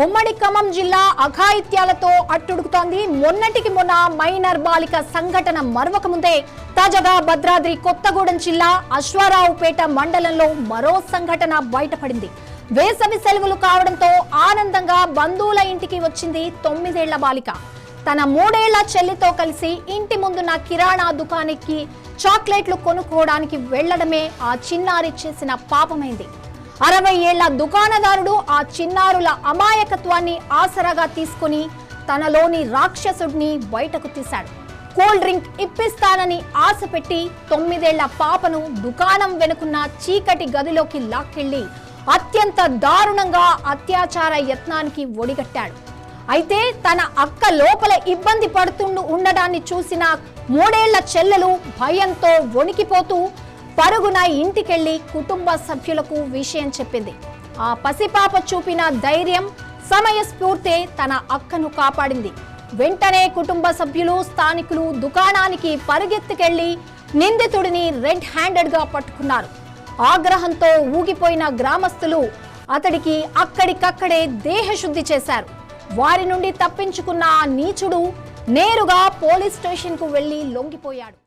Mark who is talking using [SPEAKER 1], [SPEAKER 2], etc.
[SPEAKER 1] ఉమ్మడి ఖమ్మం జిల్లా అఘాయిత్యాలతో అట్టుడుకుతోంది. మొన్నటికి మొన్న మైనర్ బాలిక సంఘటన మరవక ముందే తాజాగా భద్రాద్రి కొత్తగూడెం జిల్లా అశ్వారావుపేట మండలంలో మరో సంఘటన బయటపడింది. వేసవి సెలవులు కావడంతో ఆనందంగా బంధువుల ఇంటికి వచ్చింది 9 ఏళ్ల బాలిక. తన 3 ఏళ్ల చెల్లితో కలిసి ఇంటి ముందున్న కిరాణా దుకాణానికి చాక్లెట్లు కొనుక్కోవడానికి వెళ్లడమే ఆ చిన్నారి చేసిన పాపమైంది. 60 ఏళ్ల దుకాణదారుడు ఆ చిన్నారుల అమాయకత్వాన్ని ఆసరాగా తీసుకుని తనలోని రాక్షసుడిని బయటకు తీశాడు. కూల్ డ్రింక్ ఇప్పిస్తానని ఆశ పెట్టి 9 ఏళ్ల పాపను దుకాణం వెనుకున్న చీకటి గదిలోకి లాక్కెళ్లి అత్యంత దారుణంగా అత్యాచార యత్నానికి ఒడిగట్టాడు. అయితే తన అక్క లోపల ఇబ్బంది ఉండడాన్ని చూసిన 3 ఏళ్ల చెల్లెలు భయంతో వణికిపోతూ పరుగున ఇంటికెళ్లి కుటుంబ సభ్యులకు విషయం చెప్పింది. ఆ పసిపాప చూపిన ధైర్యం, సమయస్ఫూర్తే తన అక్కను కాపాడింది. వెంటనే కుటుంబ సభ్యులు, స్థానికులు దుకాణానికి పరిగెత్తుకెళ్లి నిందితుడిని రెడ్ హ్యాండెడ్ గా పట్టుకున్నారు. ఆగ్రహంతో ఊగిపోయిన గ్రామస్తులు అతడికి అక్కడికక్కడే దేహశుద్ధి చేశారు. వారి నుండి తప్పించుకున్న ఆ నీచుడు నేరుగా పోలీస్ స్టేషన్ కు వెళ్లి లొంగిపోయాడు.